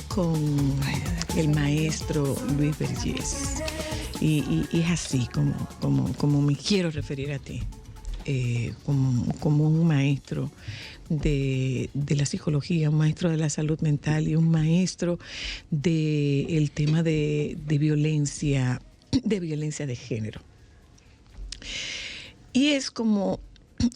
con el maestro Luis Vergés. Y es así como me quiero referir a ti, como un maestro de la psicología, un maestro de la salud mental y un maestro del tema de violencia de género. Y es como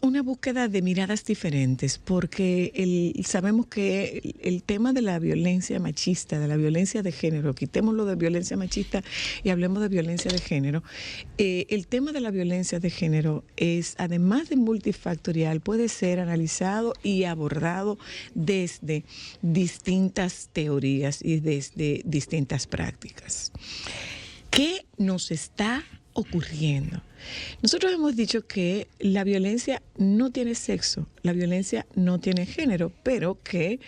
una búsqueda de miradas diferentes, porque sabemos que el tema de la violencia machista, de la violencia de género, quitémoslo de violencia machista y hablemos de violencia de género, el tema de la violencia de género es, además de multifactorial, puede ser analizado y abordado desde distintas teorías y desde distintas prácticas. ¿Qué nos está ocurriendo? Nosotros hemos dicho que la violencia no tiene sexo, la violencia no tiene género, pero que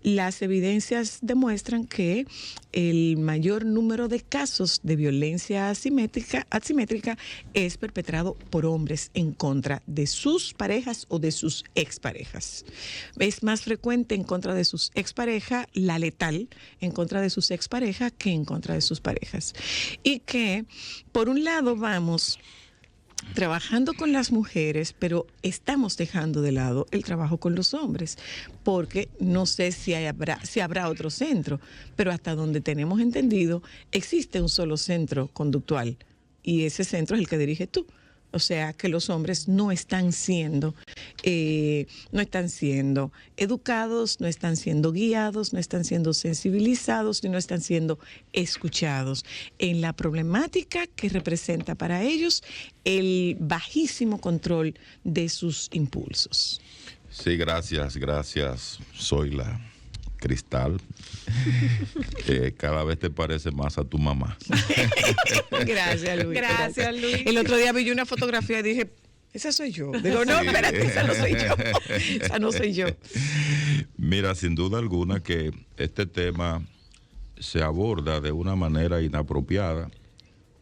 las evidencias demuestran que el mayor número de casos de violencia asimétrica es perpetrado por hombres en contra de sus parejas o de sus exparejas. Es más frecuente en contra de sus exparejas, la letal en contra de sus exparejas que en contra de sus parejas. Y que, por un lado, vamos trabajando con las mujeres, pero estamos dejando de lado el trabajo con los hombres, porque no sé si habrá otro centro, pero hasta donde tenemos entendido, existe un solo centro conductual, y ese centro es el que diriges tú. O sea, que los hombres no están siendo educados, no están siendo guiados, no están siendo sensibilizados y no están siendo escuchados en la problemática que representa para ellos el bajísimo control de sus impulsos. Sí, gracias. Soy la Cristal. Cada vez te parece más a tu mamá. Gracias, Luis. El otro día vi una fotografía y dije, esa soy yo. Digo, no, espérate, esa no soy yo. Esa no soy yo. Mira, sin duda alguna que este tema se aborda de una manera inapropiada,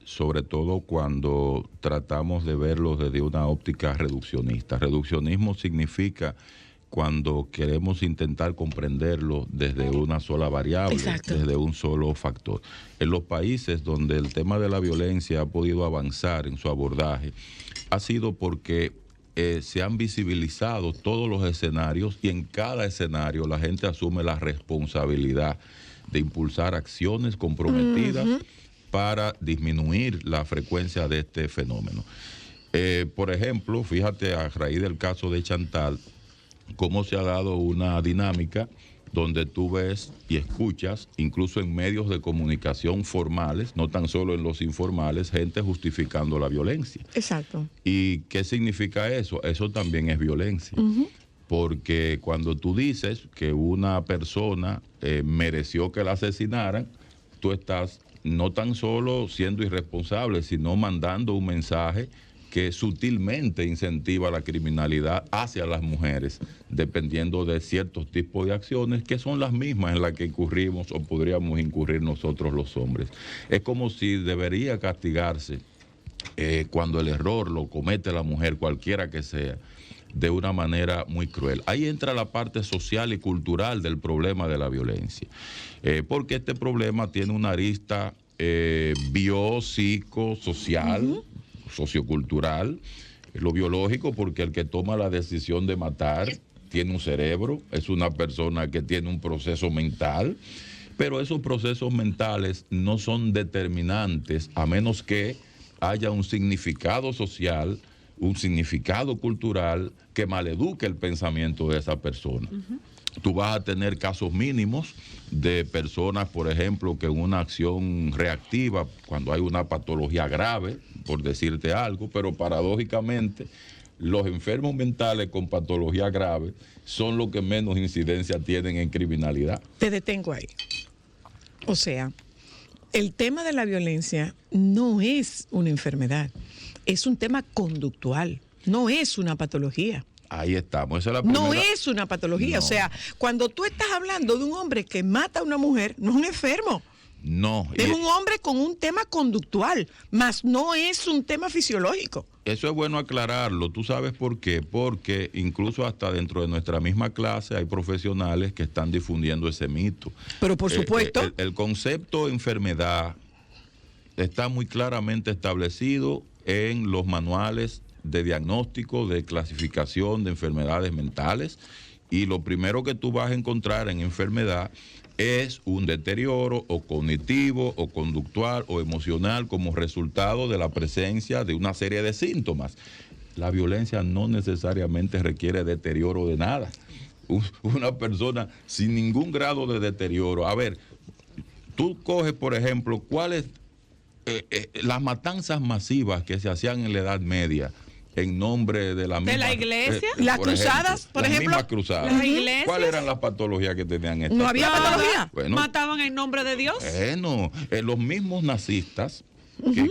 sobre todo cuando tratamos de verlo desde una óptica reduccionista. Reduccionismo significa cuando queremos intentar comprenderlo desde una sola variable, exacto, desde un solo factor. En los países donde el tema de la violencia ha podido avanzar en su abordaje, ha sido porque se han visibilizado todos los escenarios y en cada escenario la gente asume la responsabilidad de impulsar acciones comprometidas para disminuir la frecuencia de este fenómeno. Por ejemplo, fíjate, a raíz del caso de Chantal, cómo se ha dado una dinámica donde tú ves y escuchas, incluso en medios de comunicación formales, no tan solo en los informales, gente justificando la violencia. Exacto. ¿Y qué significa eso? Eso también es violencia. Porque cuando tú dices que una persona mereció que la asesinaran, tú estás no tan solo siendo irresponsable, sino mandando un mensaje que sutilmente incentiva la criminalidad hacia las mujeres, dependiendo de ciertos tipos de acciones que son las mismas en las que incurrimos o podríamos incurrir nosotros los hombres. Es como si debería castigarse cuando el error lo comete la mujer, cualquiera que sea, de una manera muy cruel. Ahí entra la parte social y cultural del problema de la violencia, porque este problema tiene una arista biopsicosocial, sociocultural, lo biológico, porque el que toma la decisión de matar tiene un cerebro, es una persona que tiene un proceso mental, pero esos procesos mentales no son determinantes a menos que haya un significado social, un significado cultural que maleduque el pensamiento de esa persona. Tú vas a tener casos mínimos de personas, por ejemplo, que en una acción reactiva, cuando hay una patología grave, por decirte algo, pero paradójicamente los enfermos mentales con patología grave son los que menos incidencia tienen en criminalidad. Te detengo ahí. O sea, el tema de la violencia no es una enfermedad, es un tema conductual, no es una patología. Ahí estamos, esa es la primera. No es una patología, no. O sea, cuando tú estás hablando de un hombre que mata a una mujer, no es un enfermo. No. Es un hombre con un tema conductual, más no es un tema fisiológico. Eso es bueno aclararlo. ¿Tú sabes por qué? Porque incluso hasta dentro de nuestra misma clase hay profesionales que están difundiendo ese mito. Pero por supuesto. El concepto enfermedad está muy claramente establecido en los manuales de diagnóstico, de clasificación de enfermedades mentales, y lo primero que tú vas a encontrar en enfermedad es un deterioro o cognitivo o conductual o emocional como resultado de la presencia de una serie de síntomas. La violencia no necesariamente requiere deterioro de nada. Una persona sin ningún grado de deterioro. A ver, tú coges, por ejemplo, cuáles las matanzas masivas que se hacían en la Edad Media en nombre de la misma... ¿De la iglesia? Las cruzadas, por ejemplo. Las mismas cruzadas. Las iglesias. ¿Cuáles eran las patologías que tenían estas? ¿No había patología? Bueno, mataban en nombre de Dios. Bueno, los mismos nazistas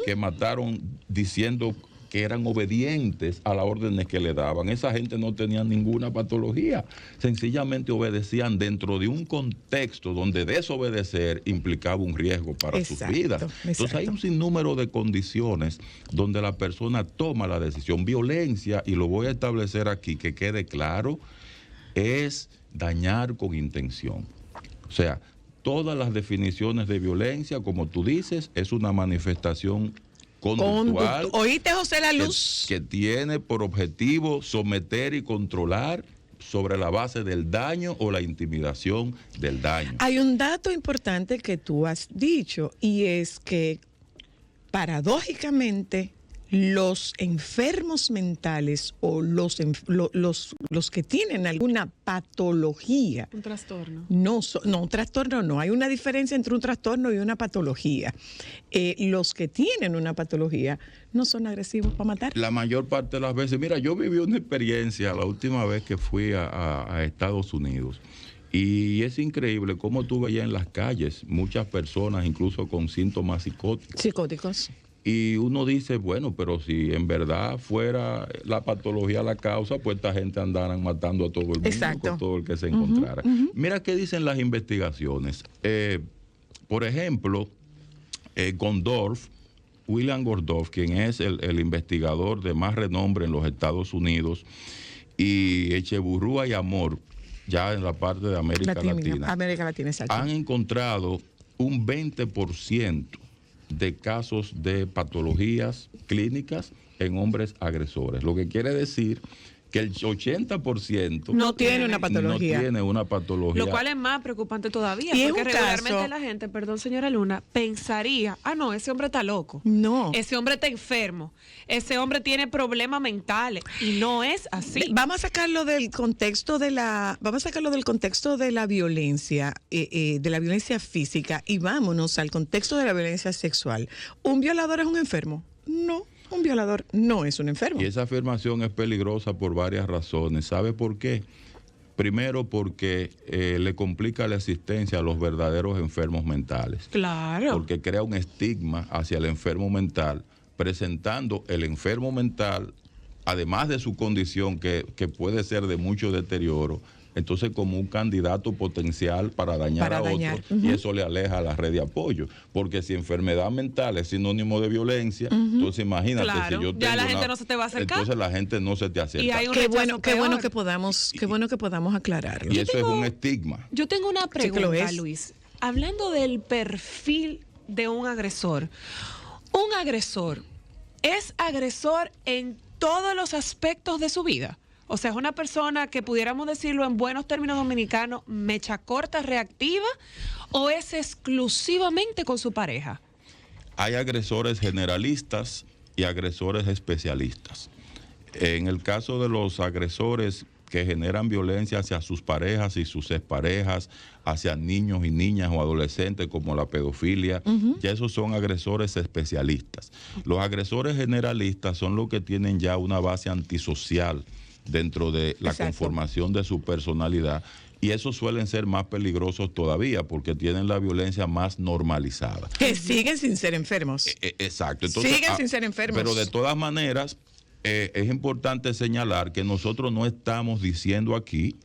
que mataron diciendo que eran obedientes a las órdenes que le daban. Esa gente no tenía ninguna patología. Sencillamente obedecían dentro de un contexto donde desobedecer implicaba un riesgo para sus vidas. Entonces hay un sinnúmero de condiciones donde la persona toma la decisión. Violencia, y lo voy a establecer aquí, que quede claro, es dañar con intención. O sea, todas las definiciones de violencia, como tú dices, es una manifestación conductual. ¿Oíste, José La Luz? Que tiene por objetivo someter y controlar sobre la base del daño o la intimidación del daño. Hay un dato importante que tú has dicho, y es que paradójicamente los enfermos mentales o los que tienen alguna patología. Un trastorno. No, un trastorno no. Hay una diferencia entre un trastorno y una patología. Los que tienen una patología no son agresivos para matar. La mayor parte de las veces. Mira, yo viví una experiencia la última vez que fui a Estados Unidos. Y es increíble cómo tú veías en las calles muchas personas, incluso con síntomas psicóticos. Y uno dice, bueno, pero si en verdad fuera la patología la causa, pues esta gente andaran matando a todo el mundo. Exacto. Con todo el que se encontrara. Mira qué dicen las investigaciones. Por ejemplo, Gondorf, William Gondorf, quien es el investigador de más renombre en los Estados Unidos, y Echeburrúa y Amor, ya en la parte de América Latina, exacto, han encontrado un 20% de casos de patologías clínicas en hombres agresores. Lo que quiere decir que el 80% no tiene una patología. No tiene una patología. Lo cual es más preocupante todavía, y porque regularmente la gente, perdón señora Luna, pensaría, no, ese hombre está loco. No. Ese hombre está enfermo. Ese hombre tiene problemas mentales. Y no es así. Vamos a sacarlo del contexto de la violencia, de la violencia física, y vámonos al contexto de la violencia sexual. ¿Un violador es un enfermo? No. Un violador no es un enfermo. Y esa afirmación es peligrosa por varias razones. ¿Sabe por qué? Primero, porque le complica la existencia a los verdaderos enfermos mentales. Claro. Porque crea un estigma hacia el enfermo mental, presentando el enfermo mental, además de su condición que puede ser de mucho deterioro, entonces como un candidato potencial para dañar a otro, y eso le aleja a la red de apoyo, porque si enfermedad mental es sinónimo de violencia, entonces imagínate, claro, si yo tengo ya la gente no se te va a acercar. Entonces la gente no se te acerca. Y hay un qué bueno que podamos aclararlo. Y eso es un estigma. Yo tengo una pregunta, sí, Luis. Hablando del perfil de un agresor ¿es agresor en todos los aspectos de su vida? O sea, es una persona que pudiéramos decirlo en buenos términos dominicanos, mecha corta, reactiva, o es exclusivamente con su pareja. Hay agresores generalistas y agresores especialistas. En el caso de los agresores que generan violencia hacia sus parejas y sus exparejas, hacia niños y niñas o adolescentes como la pedofilia, ya esos son agresores especialistas. Los agresores generalistas son los que tienen ya una base antisocial dentro de la conformación de su personalidad, y esos suelen ser más peligrosos todavía porque tienen la violencia más normalizada. Que siguen sin ser enfermos. Exacto. Entonces, siguen sin ser enfermos. Pero de todas maneras, es importante señalar que nosotros no estamos diciendo aquí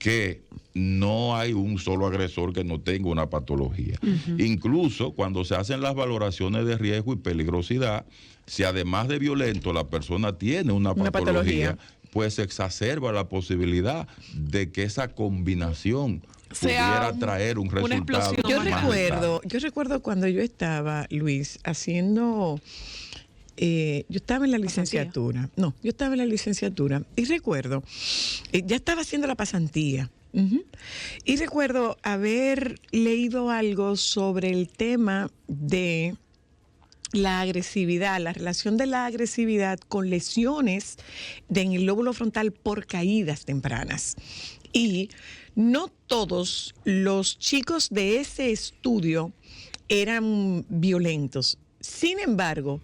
que no hay un solo agresor que no tenga una patología. Incluso cuando se hacen las valoraciones de riesgo y peligrosidad, si además de violento la persona tiene una patología, pues se exacerba la posibilidad de que esa combinación pudiera traer un resultado. Yo recuerdo cuando yo estaba, Luis, haciendo... yo estaba en la licenciatura. No, yo estaba en la licenciatura y recuerdo, ya estaba haciendo la pasantía. Y recuerdo haber leído algo sobre el tema de la agresividad, la relación de la agresividad con lesiones en el lóbulo frontal por caídas tempranas. Y no todos los chicos de ese estudio eran violentos. Sin embargo,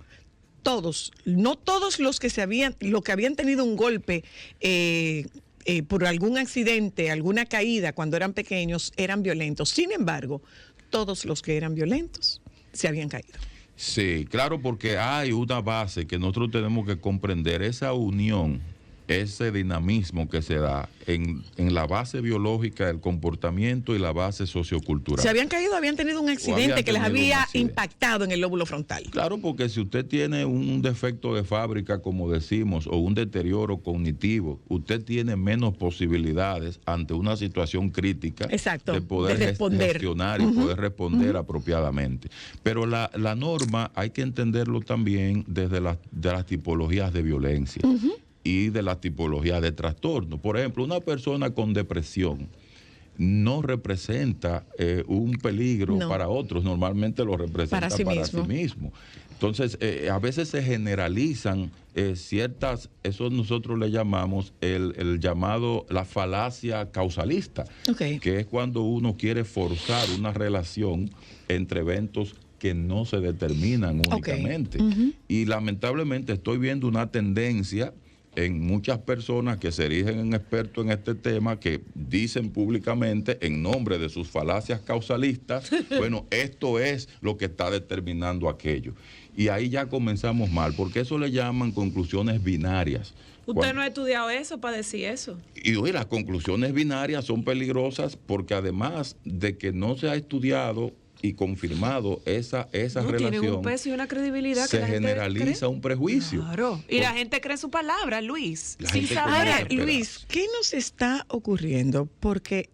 no todos los que habían tenido un golpe por algún accidente, alguna caída cuando eran pequeños, eran violentos. Sin embargo, todos los que eran violentos se habían caído. Sí, claro, porque hay una base que nosotros tenemos que comprender, esa unión, ese dinamismo que se da en la base biológica del comportamiento y la base sociocultural. Se habían caído, habían tenido un accidente que les había impactado en el lóbulo frontal. Claro, porque si usted tiene un defecto de fábrica, como decimos, o un deterioro cognitivo, usted tiene menos posibilidades ante una situación crítica de poder gestionar y poder responder apropiadamente. Pero la norma hay que entenderlo también desde de las tipologías de violencia. Y de la tipología de trastorno. Por ejemplo, una persona con depresión no representa un peligro para otros, normalmente lo representa para sí mismo. Entonces, a veces se generalizan ciertas, eso nosotros le llamamos el llamado la falacia causalista, que es cuando uno quiere forzar una relación entre eventos que no se determinan únicamente. Y lamentablemente estoy viendo una tendencia en muchas personas que se erigen en expertos en este tema, que dicen públicamente en nombre de sus falacias causalistas, bueno, esto es lo que está determinando aquello. Y ahí ya comenzamos mal, porque eso le llaman conclusiones binarias. Usted no ha estudiado eso para decir eso. Y oye, las conclusiones binarias son peligrosas porque además de que no se ha estudiado y confirmado esa relación, tiene un peso y una credibilidad se generaliza un prejuicio. Claro. Y la gente cree su palabra, Luis. Ahora, Luis, ¿qué nos está ocurriendo? Porque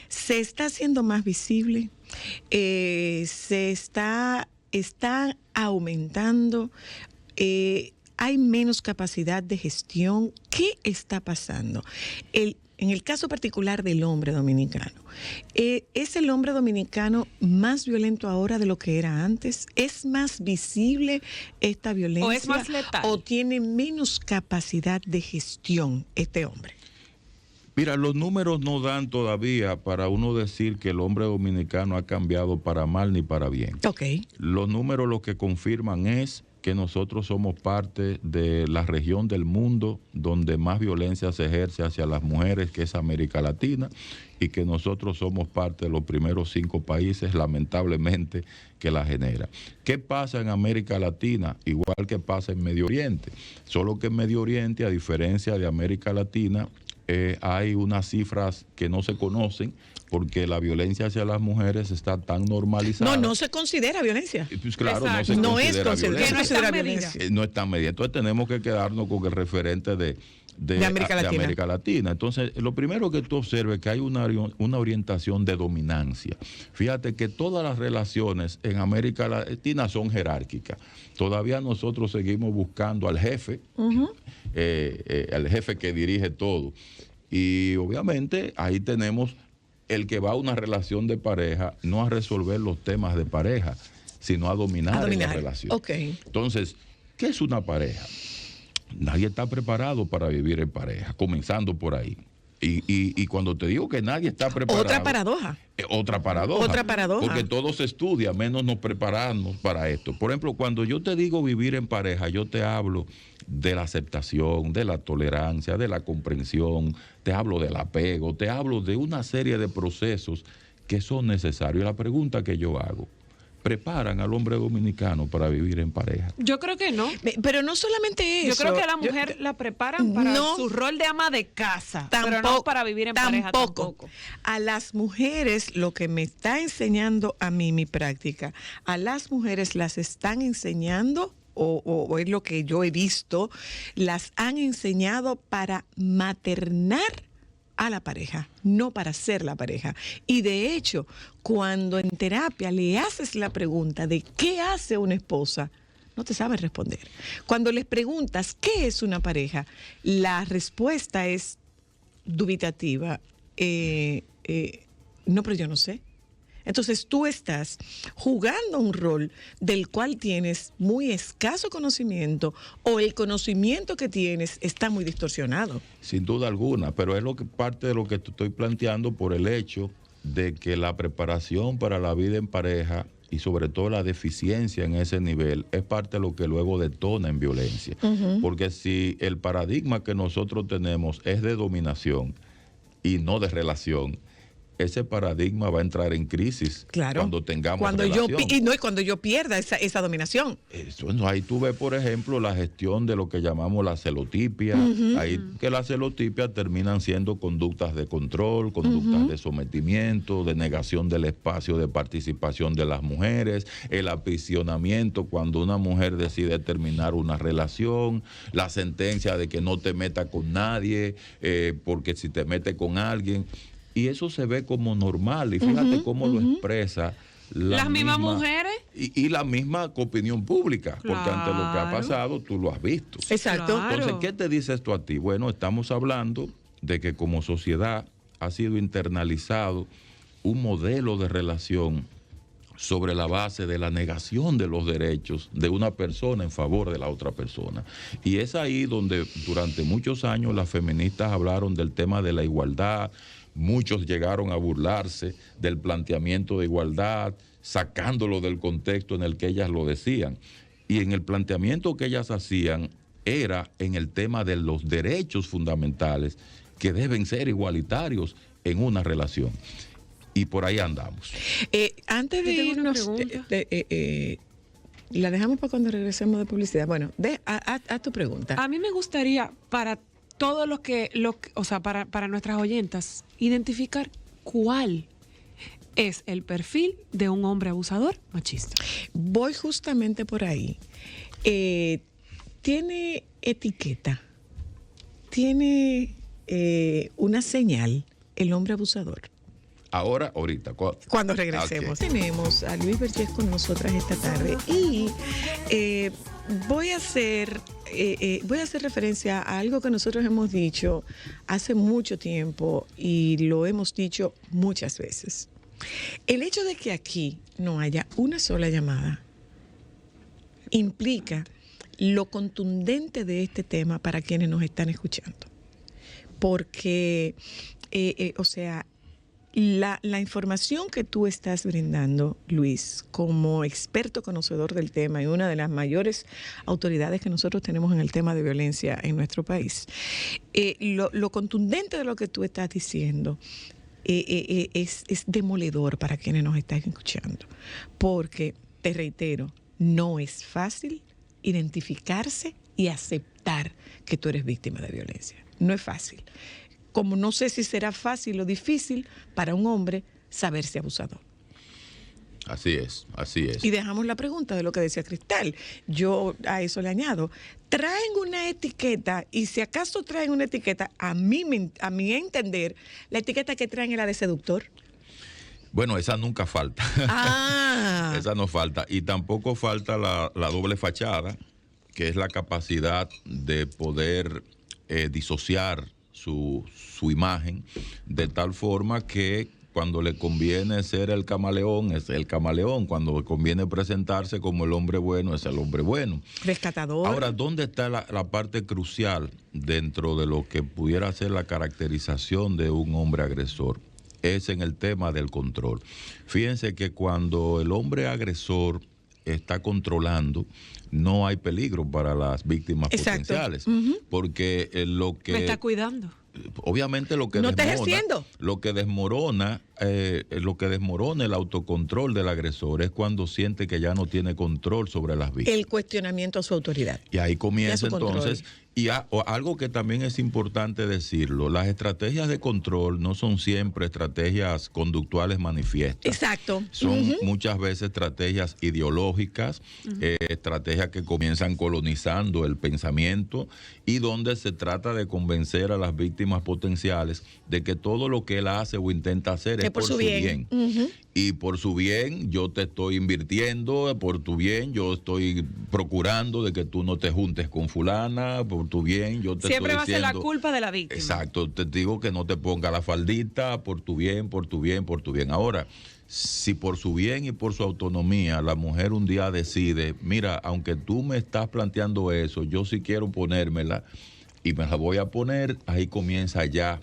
se está haciendo más visible, se está aumentando, hay menos capacidad de gestión. ¿Qué está pasando? En el caso particular del hombre dominicano, ¿es el hombre dominicano más violento ahora de lo que era antes? ¿Es más visible esta violencia? ¿O es más letal? ¿O tiene menos capacidad de gestión este hombre? Mira, los números no dan todavía para uno decir que el hombre dominicano ha cambiado para mal ni para bien. Los números lo que confirman es que nosotros somos parte de la región del mundo donde más violencia se ejerce hacia las mujeres, que es América Latina, y que nosotros somos parte de los primeros 5 países, lamentablemente, que la genera. ¿Qué pasa en América Latina? Igual que pasa en Medio Oriente, solo que en Medio Oriente, a diferencia de América Latina, hay unas cifras que no se conocen, porque la violencia hacia las mujeres está tan normalizada. No se considera violencia. Pues claro, no está medida. Entonces tenemos que quedarnos con el referente de América Latina. Entonces, lo primero que tú observes es que hay una orientación de dominancia. Fíjate que todas las relaciones en América Latina son jerárquicas. Todavía nosotros seguimos buscando al jefe, al jefe que dirige todo. Y obviamente ahí tenemos el que va a una relación de pareja, no a resolver los temas de pareja, sino a dominar la relación. Entonces, ¿qué es una pareja? Nadie está preparado para vivir en pareja, comenzando por ahí. Y cuando te digo que nadie está preparado... Otra paradoja. Otra paradoja. Porque todo se estudia, menos nos preparamos para esto. Por ejemplo, cuando yo te digo vivir en pareja, yo te hablo de la aceptación, de la tolerancia, de la comprensión, te hablo del apego, te hablo de una serie de procesos que son necesarios. La pregunta que yo hago, preparan al hombre dominicano para vivir en pareja. Yo creo que no. Pero no solamente eso. Yo creo que a la mujer la preparan para su rol de ama de casa, pero no para vivir en pareja tampoco. A las mujeres, lo que me está enseñando a mí mi práctica, a las mujeres las están enseñando, o es lo que yo he visto, las han enseñado para maternar a la pareja, no para ser la pareja. Y de hecho, cuando en terapia le haces la pregunta de qué hace una esposa, no te sabe responder. Cuando les preguntas qué es una pareja, la respuesta es dubitativa. No, pero yo no sé. Entonces tú estás jugando un rol del cual tienes muy escaso conocimiento, o el conocimiento que tienes está muy distorsionado. Sin duda alguna, pero es lo que parte de lo que te estoy planteando por el hecho de que la preparación para la vida en pareja y sobre todo la deficiencia en ese nivel es parte de lo que luego detona en violencia. Porque si el paradigma que nosotros tenemos es de dominación y no de relación, ese paradigma va a entrar en crisis cuando tengamos relación. Y cuando yo pierda esa dominación. Eso, ahí tú ves, por ejemplo, la gestión de lo que llamamos la celotipia. Ahí que la celotipia terminan siendo conductas de control, conductas de sometimiento, de negación del espacio de participación de las mujeres, el aprisionamiento cuando una mujer decide terminar una relación, la sentencia de que no te metas con nadie, porque si te metes con alguien... Y eso se ve como normal, y fíjate cómo lo expresa las mismas mujeres y la misma opinión pública, porque ante lo que ha pasado tú lo has visto. Exacto. Entonces, ¿qué te dice esto a ti? Bueno, estamos hablando de que como sociedad ha sido internalizado un modelo de relación sobre la base de la negación de los derechos de una persona en favor de la otra persona. Y es ahí donde durante muchos años las feministas hablaron del tema de la igualdad. Muchos llegaron a burlarse del planteamiento de igualdad, sacándolo del contexto en el que ellas lo decían. Y en el planteamiento que ellas hacían era en el tema de los derechos fundamentales que deben ser igualitarios en una relación. Y por ahí andamos. Antes de irnos, la dejamos para cuando regresemos de publicidad. Bueno, a tu pregunta. A mí me gustaría, para todos los que, o sea, para nuestras oyentas, identificar cuál es el perfil de un hombre abusador machista. Voy justamente por ahí. Tiene etiqueta, tiene una señal el hombre abusador. Ahorita. Cuando regresemos. Okay. Tenemos a Luis Vergés con nosotras esta tarde y voy a hacer referencia a algo que nosotros hemos dicho hace mucho tiempo y lo hemos dicho muchas veces. El hecho de que aquí no haya una sola llamada implica lo contundente de este tema para quienes nos están escuchando. Porque, o sea, la información que tú estás brindando, Luis, como experto conocedor del tema y una de las mayores autoridades que nosotros tenemos en el tema de violencia en nuestro país, lo contundente de lo que tú estás diciendo es demoledor para quienes nos están escuchando. Porque, te reitero, no es fácil identificarse y aceptar que tú eres víctima de violencia. No es fácil. Como no sé si será fácil o difícil para un hombre saberse abusador. Así es, así es. Y dejamos la pregunta de lo que decía Cristal. Yo a eso le añado, traen una etiqueta, y si acaso traen una etiqueta, a mi entender, la etiqueta que traen es la de seductor. Bueno, esa nunca falta. Esa no falta. Y tampoco falta la doble fachada, que es la capacidad de poder disociar su imagen de tal forma que cuando le conviene ser el camaleón, es el camaleón. Cuando le conviene presentarse como el hombre bueno, es el hombre bueno. Rescatador. Ahora, ¿dónde está la parte crucial dentro de lo que pudiera ser la caracterización de un hombre agresor? Es en el tema del control. Fíjense que cuando el hombre agresor está controlando, no hay peligro para las víctimas potenciales. Porque lo que... Me está cuidando. obviamente lo que no estás desmorona, haciendo. lo que desmorona el autocontrol del agresor es cuando siente que ya no tiene control sobre las víctimas. El cuestionamiento a su autoridad. Y ahí comienza y entonces, algo que también es importante decirlo, las estrategias de control no son siempre estrategias conductuales manifiestas. Exacto. Son muchas veces estrategias ideológicas, estrategias que comienzan colonizando el pensamiento y donde se trata de convencer a las víctimas potenciales de que todo lo que él hace o intenta hacer es por su bien. Y por su bien yo te estoy invirtiendo, por tu bien yo estoy procurando de que tú no te juntes con fulana, por tu bien yo te siempre estoy diciendo... Siempre va a ser la culpa de la víctima. Exacto, te digo que no te ponga la faldita, por tu bien, por tu bien, por tu bien. Ahora, si por su bien y por su autonomía la mujer un día decide, mira, aunque tú me estás planteando eso, yo sí quiero ponérmela y me la voy a poner, ahí comienza ya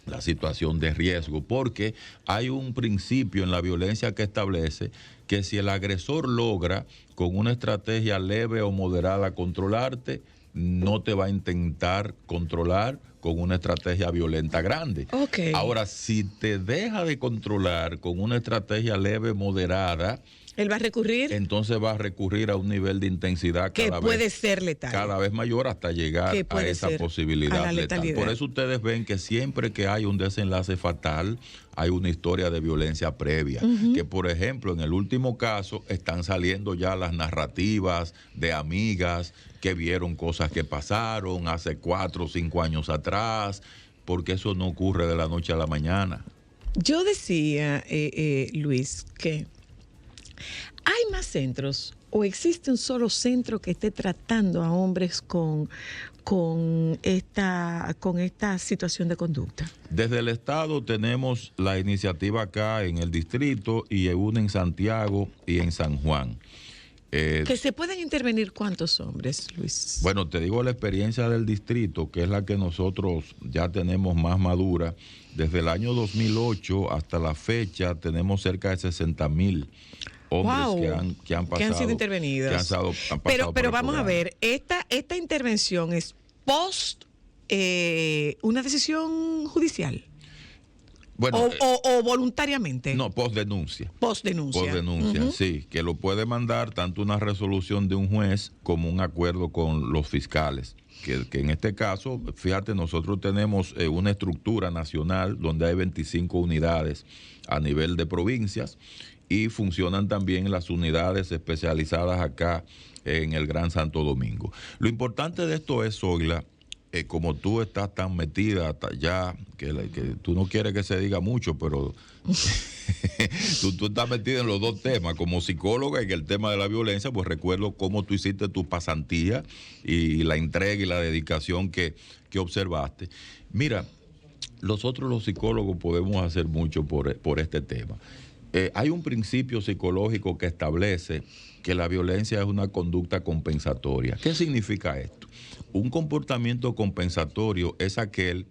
la situación de riesgo, porque hay un principio en la violencia que establece que si el agresor logra con una estrategia leve o moderada controlarte, no te va a intentar controlar con una estrategia violenta grande. Okay. Ahora, si te deja de controlar con una estrategia leve, moderada, él va a recurrir. Entonces va a recurrir a un nivel de intensidad que puede ser letal. Cada vez mayor hasta llegar a esa posibilidad letal. Por eso ustedes ven que siempre que hay un desenlace fatal, hay una historia de violencia previa. Que, por ejemplo, en el último caso están saliendo ya las narrativas de amigas que vieron cosas que pasaron hace 4 o 5 años atrás, porque eso no ocurre de la noche a la mañana. Yo decía, Luis, que ¿hay más centros o existe un solo centro que esté tratando a hombres con esta situación de conducta? Desde el Estado tenemos la iniciativa acá en el distrito y una en Santiago y en San Juan. ¿Que se pueden intervenir cuántos hombres, Luis? Bueno, te digo la experiencia del distrito, que es la que nosotros ya tenemos más madura. Desde el año 2008 hasta la fecha tenemos cerca de 60,000 hombres que han pasado. Que han sido intervenidos. Pero vamos a ver, esta intervención es post una decisión judicial. Bueno, o voluntariamente. No, postdenuncia. Postdenuncia, sí, que lo puede mandar tanto una resolución de un juez como un acuerdo con los fiscales. Que en este caso, fíjate, nosotros tenemos una estructura nacional donde hay 25 unidades a nivel de provincias y funcionan también las unidades especializadas acá en el Gran Santo Domingo. Lo importante de esto es, Zoila, como tú estás tan metida hasta allá, que tú no quieres que se diga mucho, pero tú estás metida en los dos temas, como psicóloga y en el tema de la violencia, pues recuerdo cómo tú hiciste tu pasantía y la entrega y la dedicación que observaste. Mira, nosotros los psicólogos podemos hacer mucho por este tema. Hay un principio psicológico que establece que la violencia es una conducta compensatoria. ¿Qué significa esto? Un comportamiento compensatorio es aquel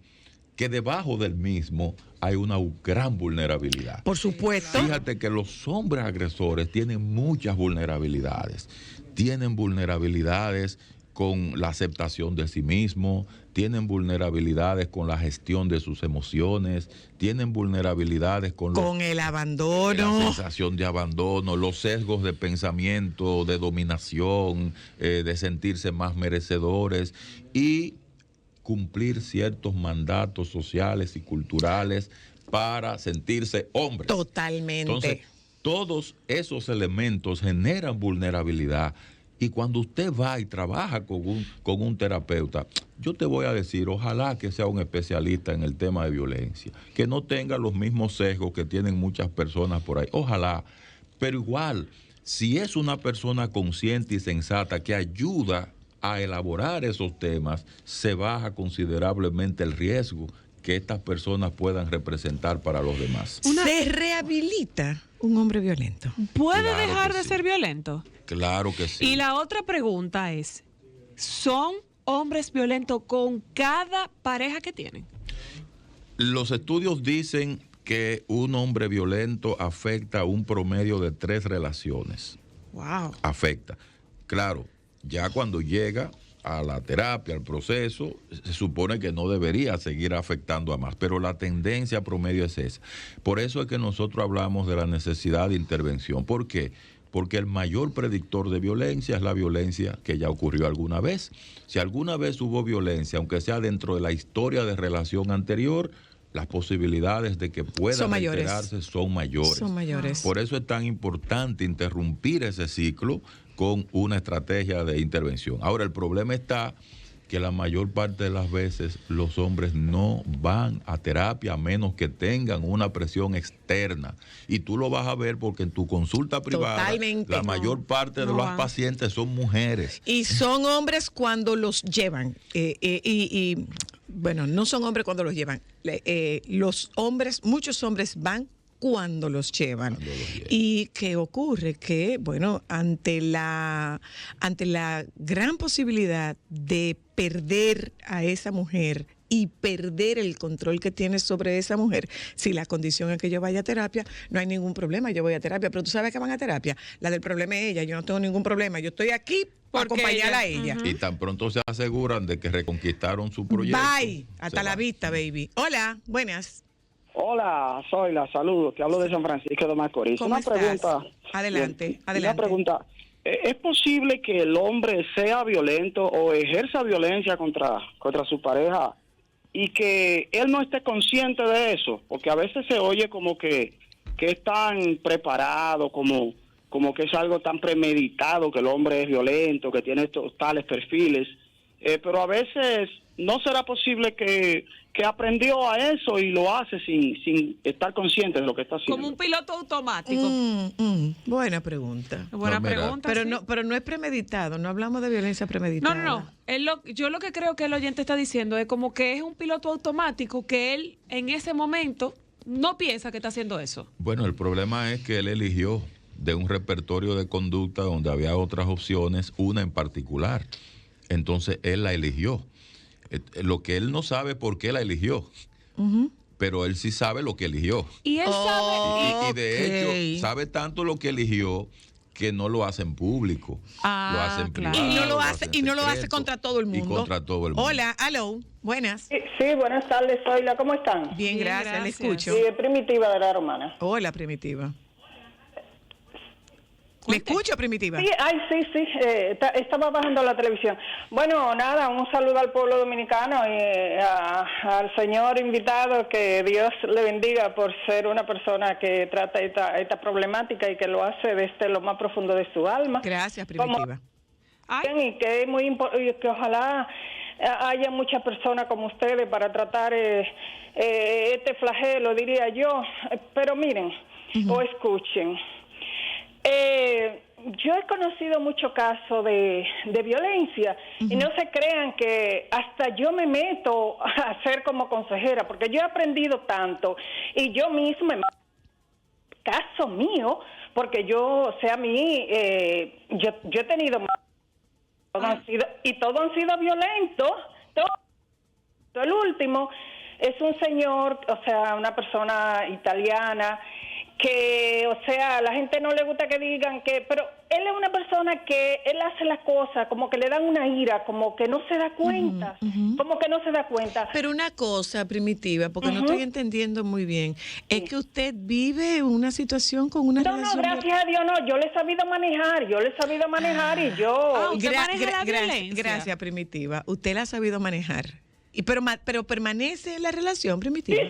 que debajo del mismo hay una gran vulnerabilidad. Por supuesto. Fíjate que los hombres agresores tienen muchas vulnerabilidades. Tienen vulnerabilidades con la aceptación de sí mismo, tienen vulnerabilidades con la gestión de sus emociones, tienen vulnerabilidades con el abandono, la sensación de abandono, los sesgos de pensamiento, de dominación, de sentirse más merecedores y cumplir ciertos mandatos sociales y culturales para sentirse hombres. Totalmente. Entonces, todos esos elementos generan vulnerabilidad. Y cuando usted va y trabaja con un terapeuta, yo te voy a decir, ojalá que sea un especialista en el tema de violencia, que no tenga los mismos sesgos que tienen muchas personas por ahí, ojalá, pero igual, si es una persona consciente y sensata que ayuda a elaborar esos temas, se baja considerablemente el riesgo que estas personas puedan representar para los demás. ¿Se rehabilita un hombre violento? ¿Puede dejar de ser violento? Claro que sí. Y la otra pregunta es, ¿son hombres violentos con cada pareja que tienen? Los estudios dicen que un hombre violento afecta un promedio de 3 relaciones. Wow. Afecta. Claro, ya cuando llega a la terapia, al proceso, se supone que no debería seguir afectando a más, pero la tendencia promedio es esa. Por eso es que nosotros hablamos de la necesidad de intervención. ¿Por qué? Porque el mayor predictor de violencia es la violencia que ya ocurrió alguna vez. Si alguna vez hubo violencia, aunque sea dentro de la historia de relación anterior, las posibilidades de que pueda reiterarse son mayores. Son mayores. Por eso es tan importante interrumpir ese ciclo con una estrategia de intervención. Ahora, el problema está que la mayor parte de las veces los hombres no van a terapia a menos que tengan una presión externa. Y tú lo vas a ver porque en tu consulta privada, totalmente, la mayor parte de los pacientes son mujeres. Y son hombres cuando los llevan. Bueno, no son hombres cuando los llevan. Los hombres, muchos hombres van cuando los llevan. ¿Y qué ocurre? Que, bueno, ante la gran posibilidad de perder a esa mujer y perder el control que tiene sobre esa mujer, si la condición es que yo vaya a terapia, no hay ningún problema, yo voy a terapia, pero tú sabes que van a terapia, la del problema es ella, yo no tengo ningún problema, yo estoy aquí para acompañarla a ella. Y tan pronto se aseguran de que reconquistaron su proyecto. Bye, hasta la vista, baby. Hola, buenas. Hola, soy la saludo, te hablo de San Francisco de Macorís. ¿Cómo estás? Pregunta. Adelante. Una pregunta. ¿Es posible que el hombre sea violento o ejerza violencia contra su pareja y que él no esté consciente de eso? Porque a veces se oye como que es tan preparado, como que es algo tan premeditado, que el hombre es violento, que tiene estos tales perfiles. Pero a veces no será posible que aprendió a eso y lo hace sin estar consciente de lo que está haciendo. Como un piloto automático. Buena pregunta. Buena pregunta. Pero no es premeditado, no hablamos de violencia premeditada. No. Yo lo que creo que el oyente está diciendo es como que es un piloto automático que él en ese momento no piensa que está haciendo eso. Bueno, el problema es que él eligió de un repertorio de conducta donde había otras opciones, una en particular. Entonces él la eligió. Lo que él no sabe por qué la eligió, pero él sí sabe lo que eligió. Y él sabe. Y de hecho, sabe tanto lo que eligió que no lo hace en público. Lo hace en privado. Y no lo hace contra todo el mundo. Y contra todo el mundo. Hola, hello, buenas. Sí, buenas tardes, Zoila, ¿cómo están? Bien, gracias, le escucho. Sí, Primitiva de la Romana. Hola, Primitiva. ¿Le escucho, Primitiva? Sí, estaba bajando la televisión. Bueno, nada, un saludo al pueblo dominicano y al señor invitado, que Dios le bendiga por ser una persona que trata esta problemática y que lo hace desde lo más profundo de su alma. Gracias, Primitiva. Y que es muy que ojalá haya muchas personas como ustedes para tratar este flagelo, diría yo. Pero miren, o escuchen. Yo he conocido muchos casos de violencia y no se crean que hasta yo me meto a ser como consejera, porque yo he aprendido tanto y yo mismo, caso mío, porque yo, o sea, a mí, yo he tenido todos han sido violentos. El último es un señor, o sea, una persona italiana, que, o sea, a la gente no le gusta que digan que, pero él es una persona que él hace las cosas como que le dan una ira, como que no se da cuenta, como que no se da cuenta. Pero una cosa, Primitiva, porque no estoy entendiendo muy bien, es que usted vive una situación con una relación... No, gracias a Dios, no, yo le he sabido manejar, y yo... ¿Usted maneja la violencia? Gracias, Primitiva, usted la ha sabido manejar. Pero permanece en la relación, Primitiva. Sí,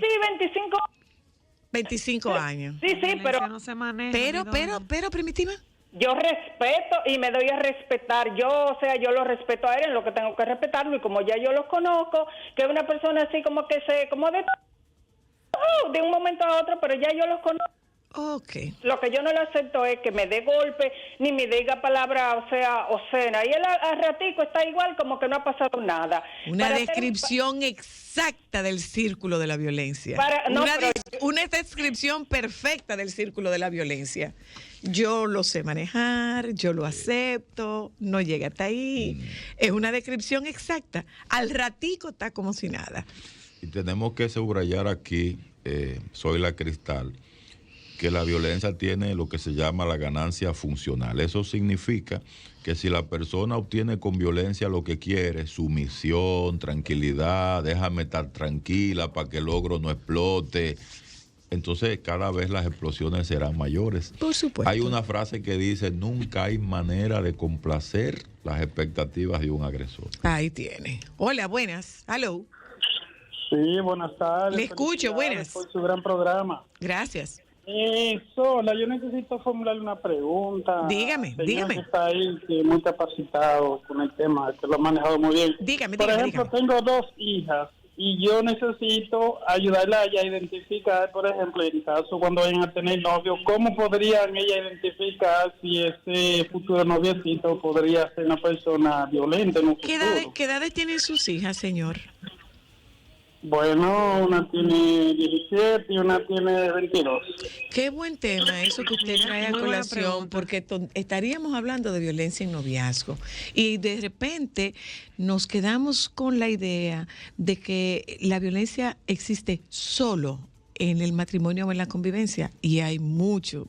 25 años. Sí, pero no se maneja, pero Primitiva. Yo respeto y me doy a respetar. Yo, o sea, yo lo respeto a él en lo que tengo que respetarlo, y como ya yo lo conozco, que es una persona así como que como de un momento a otro, pero ya yo los conozco. Okay. Lo que yo no le acepto es que me dé golpe ni me diga palabra, o sea, obscena. Y él al ratico está igual, como que no ha pasado nada. Una descripción exacta del círculo de la violencia. Una descripción perfecta del círculo de la violencia. Yo lo sé manejar, yo lo acepto, no llega hasta ahí. Es una descripción exacta. Al ratico está como si nada. Y tenemos que subrayar aquí, soy la Cristal, que la violencia tiene lo que se llama la ganancia funcional. Eso significa que si la persona obtiene con violencia lo que quiere, sumisión, tranquilidad, déjame estar tranquila para que el logro no explote, entonces cada vez las explosiones serán mayores. Por supuesto. Hay una frase que dice, nunca hay manera de complacer las expectativas de un agresor. Ahí tiene. Hola, buenas. Hello. Sí, buenas tardes. Le escucho, buenas. Por su gran programa. Gracias. Sola, yo necesito formularle una pregunta. Dígame, Señor dígame. Que está ahí, que es muy capacitado con el tema, que lo ha manejado muy bien. Dígame, Por ejemplo, dígame. tengo 2 hijas y yo necesito ayudarla a ella a identificar, por ejemplo, en caso cuando vayan a tener novio, ¿cómo podrían ella identificar si ese futuro noviecito podría ser una persona violenta en un futuro? ¿Qué edades tienen sus hijas, señor? Bueno, una tiene 17 y una tiene 22. Qué buen tema eso que usted trae a Muy buena colación, pregunta. porque estaríamos hablando de violencia en noviazgo y de repente nos quedamos con la idea de que la violencia existe solo en el matrimonio o en la convivencia, y hay mucho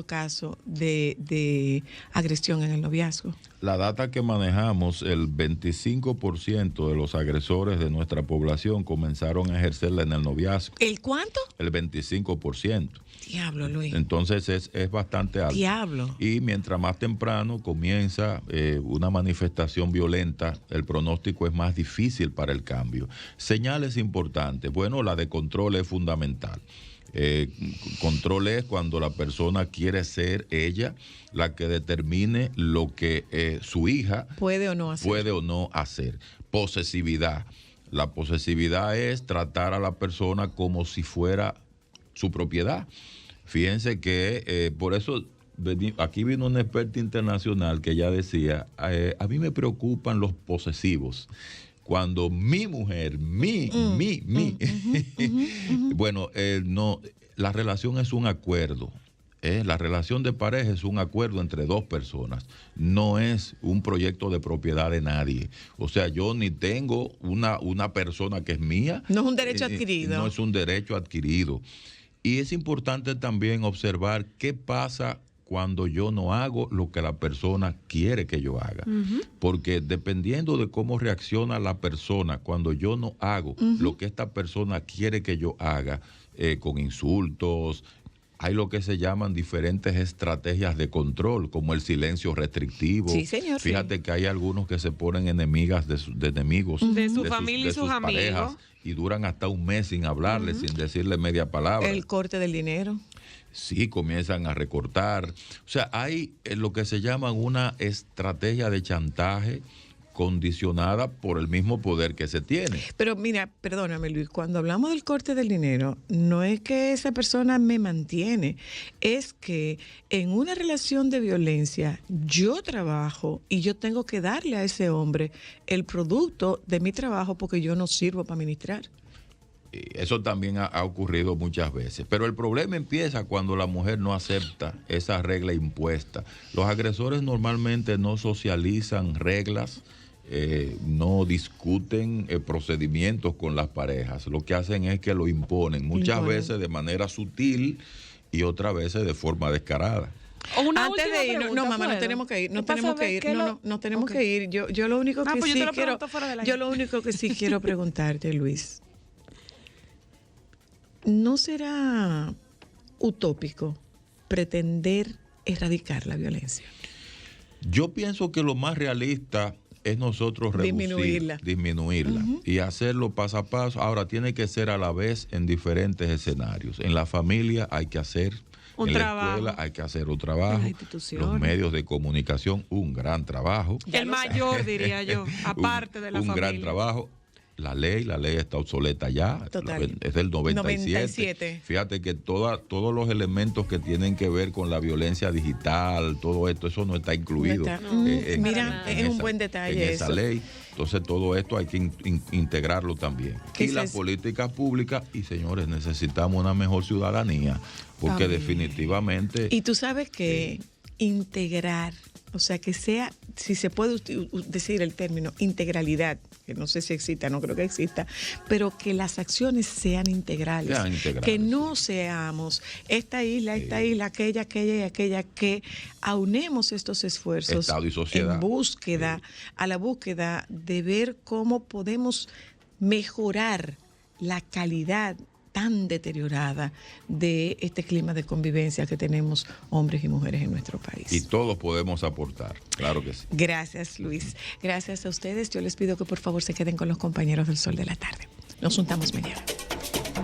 caso de agresión en el noviazgo. La data que manejamos, el 25% de los agresores de nuestra población comenzaron a ejercerla en el noviazgo. ¿El cuánto? El 25%. Diablo, Luis. Entonces es bastante alto. Diablo. Y mientras más temprano comienza una manifestación violenta, el pronóstico es más difícil para el cambio. Señales importantes. Bueno, la de control es fundamental. Control es cuando la persona quiere ser ella la que determine lo que su hija ¿Puede o no hacer. Posesividad. La posesividad es tratar a la persona como si fuera su propiedad. Fíjense que por eso aquí vino una experta internacional que ya decía, a mí me preocupan los posesivos. Cuando mi mujer, bueno, no, la relación es un acuerdo. La relación de pareja es un acuerdo entre 2 personas, no es un proyecto de propiedad de nadie. O sea, yo ni tengo una persona que es mía. No es un derecho adquirido. No es un derecho adquirido. Y es importante también observar qué pasa cuando yo no hago lo que la persona quiere que yo haga. Porque dependiendo de cómo reacciona la persona cuando yo no hago lo que esta persona quiere que yo haga, con insultos, hay lo que se llaman diferentes estrategias de control, como el silencio restrictivo. Sí, señor. Fíjate que hay algunos que se ponen enemigas de enemigos. De su familia y sus parejas, amigos. y duran hasta un mes sin hablarle, sin decirle media palabra. El corte del dinero. Sí, comienzan a recortar. O sea, hay lo que se llama una estrategia de chantaje condicionada por el mismo poder que se tiene. Pero mira, perdóname, Luis, cuando hablamos del corte del dinero, no es que esa persona me mantiene, es que en una relación de violencia yo trabajo y yo tengo que darle a ese hombre el producto de mi trabajo porque yo no sirvo para administrar. Eso también ha ocurrido muchas veces. Pero el problema empieza cuando la mujer no acepta esa regla impuesta. Los agresores normalmente no socializan reglas, no discuten procedimientos con las parejas. Lo que hacen es que lo imponen, muchas veces de manera sutil y otras veces de forma descarada. Antes de ir, no, mamá, no tenemos que ir, no tenemos que ir. Yo lo único que sí quiero, yo lo único que sí quiero preguntarte, Luis, ¿no será utópico pretender erradicar la violencia? Yo pienso que lo más realista es nosotros disminuirla y hacerlo paso a paso. Ahora tiene que ser a la vez en diferentes escenarios. En la familia hay que hacer un trabajo. La escuela hay que hacer un trabajo. Los medios de comunicación, un gran trabajo. El mayor, diría yo, aparte de la familia. Un gran trabajo. La ley está obsoleta ya. Total. Es del 97. Fíjate que todos los elementos que tienen que ver con la violencia digital, todo esto, eso no está incluido. Mira, es un buen detalle en esa ley. Entonces todo esto hay que integrarlo también. Y las políticas públicas, y señores, necesitamos una mejor ciudadanía, porque definitivamente... Y tú sabes que integrar, o sea, que sea, si se puede decir el término, integralidad, que no sé si exista, no creo que exista, pero que las acciones sean integrales, que no seamos esta isla, aquella y aquella, que aunemos estos esfuerzos Estado y sociedad. en búsqueda, a la búsqueda de ver cómo podemos mejorar la calidad tan deteriorada de este clima de convivencia que tenemos hombres y mujeres en nuestro país. Y todos podemos aportar, claro que sí. Gracias, Luis. Gracias a ustedes. Yo les pido que por favor se queden con los compañeros del Sol de la Tarde. Nos juntamos mañana.